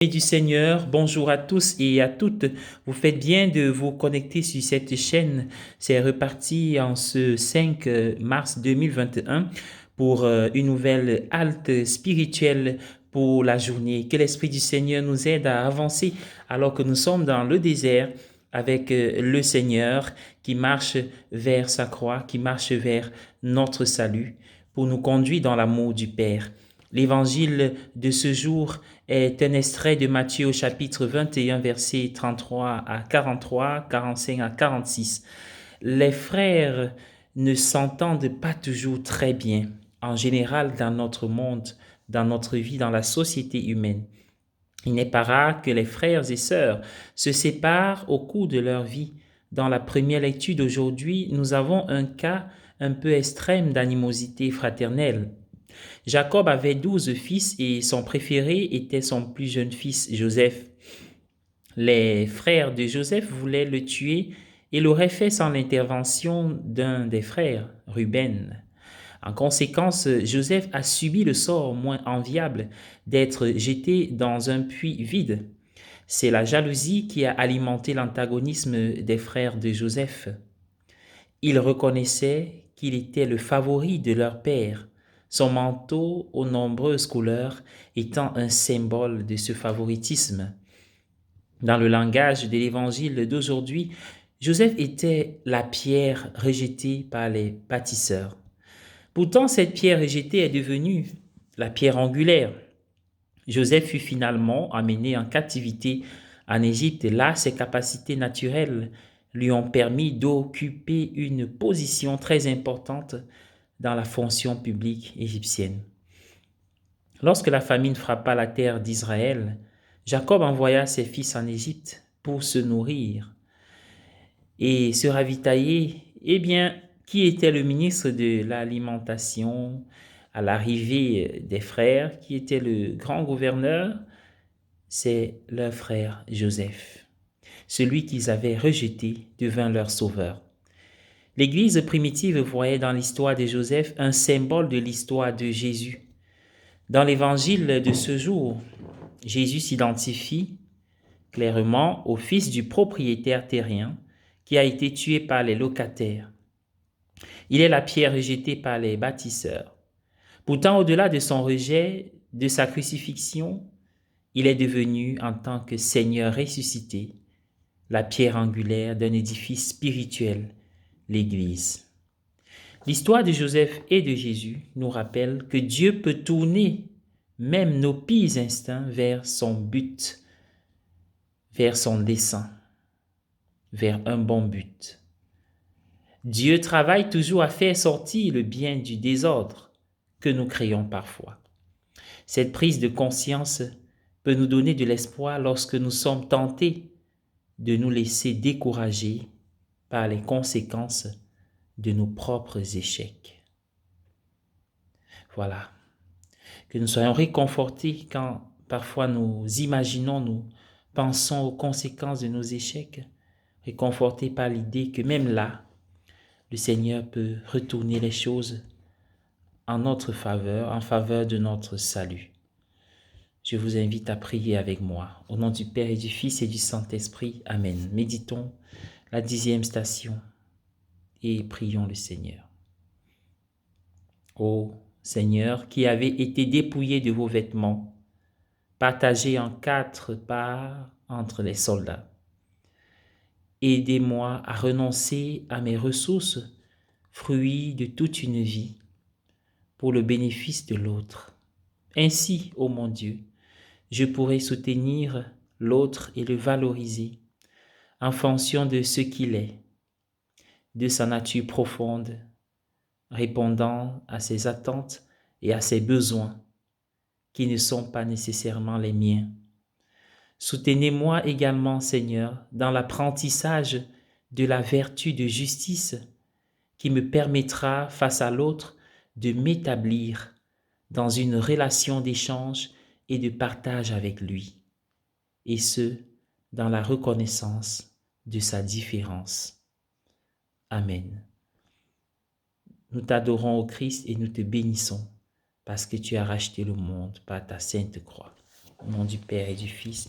Et du Seigneur, bonjour à tous et à toutes. Vous faites bien de vous connecter sur cette chaîne. C'est reparti en ce 5 mars 2021 pour une nouvelle halte spirituelle pour la journée. Que l'Esprit du Seigneur nous aide à avancer alors que nous sommes dans le désert avec le Seigneur qui marche vers sa croix, qui marche vers notre salut pour nous conduire dans l'amour du Père. L'évangile de ce jour est un extrait de Matthieu au chapitre 21, versets 33 à 43, 45 à 46. Les frères ne s'entendent pas toujours très bien, en général dans notre monde, dans notre vie, dans la société humaine. Il n'est pas rare que les frères et sœurs se séparent au cours de leur vie. Dans la première lecture d'aujourd'hui, nous avons un cas un peu extrême d'animosité fraternelle. Jacob avait 12 fils et son préféré était son plus jeune fils, Joseph. Les frères de Joseph voulaient le tuer et l'auraient fait sans l'intervention d'un des frères, Ruben. En conséquence, Joseph a subi le sort moins enviable d'être jeté dans un puits vide. C'est la jalousie qui a alimenté l'antagonisme des frères de Joseph. Ils reconnaissaient qu'il était le favori de leur père, son manteau aux nombreuses couleurs étant un symbole de ce favoritisme. Dans le langage de l'évangile d'aujourd'hui, Joseph était la pierre rejetée par les bâtisseurs. Pourtant, cette pierre rejetée est devenue la pierre angulaire. Joseph fut finalement amené en captivité en Égypte. Là, ses capacités naturelles lui ont permis d'occuper une position très importante dans la fonction publique égyptienne. Lorsque la famine frappa la terre d'Israël, Jacob envoya ses fils en Égypte pour se nourrir et se ravitailler. Eh bien, qui était le ministre de l'alimentation à l'arrivée des frères? Qui était le grand gouverneur? C'est leur frère Joseph. Celui qu'ils avaient rejeté devint leur sauveur. L'Église primitive voyait dans l'histoire de Joseph un symbole de l'histoire de Jésus. Dans l'évangile de ce jour, Jésus s'identifie clairement au fils du propriétaire terrien qui a été tué par les locataires. Il est la pierre rejetée par les bâtisseurs. Pourtant, au-delà de son rejet, de sa crucifixion, il est devenu, en tant que Seigneur ressuscité, la pierre angulaire d'un édifice spirituel, l'Église. L'histoire de Joseph et de Jésus nous rappelle que Dieu peut tourner même nos pires instincts vers son but, vers son dessein, vers un bon but. Dieu travaille toujours à faire sortir le bien du désordre que nous créons parfois. Cette prise de conscience peut nous donner de l'espoir lorsque nous sommes tentés de nous laisser décourager par les conséquences de nos propres échecs. Voilà. Que nous soyons réconfortés quand parfois nous imaginons, nous pensons aux conséquences de nos échecs, réconfortés par l'idée que même là, le Seigneur peut retourner les choses en notre faveur, en faveur de notre salut. Je vous invite à prier avec moi. Au nom du Père et du Fils et du Saint-Esprit. Amen. Méditons la 10e station et prions le Seigneur. Ô Seigneur, qui avez été dépouillé de vos vêtements, partagés en 4 parts entre les soldats, aidez-moi à renoncer à mes ressources, fruits de toute une vie, pour le bénéfice de l'autre. Ainsi, ô mon Dieu, je pourrai soutenir l'autre et le valoriser en fonction de ce qu'il est, de sa nature profonde, répondant à ses attentes et à ses besoins qui ne sont pas nécessairement les miens. Soutenez-moi également, Seigneur, dans l'apprentissage de la vertu de justice qui me permettra, face à l'autre, de m'établir dans une relation d'échange et de partage avec lui, et ce, dans la reconnaissance de sa différence. Amen. Nous t'adorons au Christ et nous te bénissons parce que tu as racheté le monde par ta sainte croix. Au nom du Père et du Fils